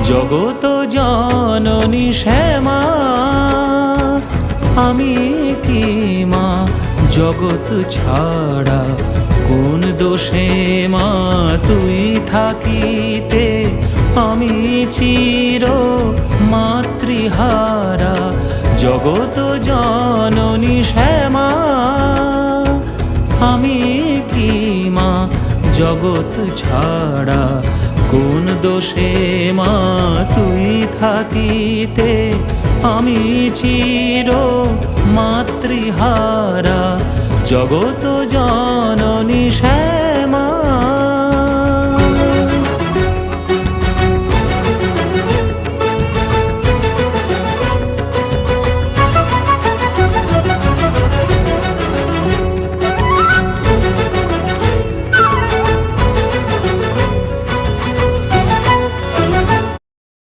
জগত জননী শ্যামা, আমি কি মা জগৎ ছাড়া কোন দোষে মা তুই থাকিতে আমি চির মাতৃহারা। জগত জননী শ্যামা, আমি কি মা জগৎ ছাড়া কোন দোষে মা তুই থাকিতে আমি চির মাতৃহারা। জগত জননী শ্যামা।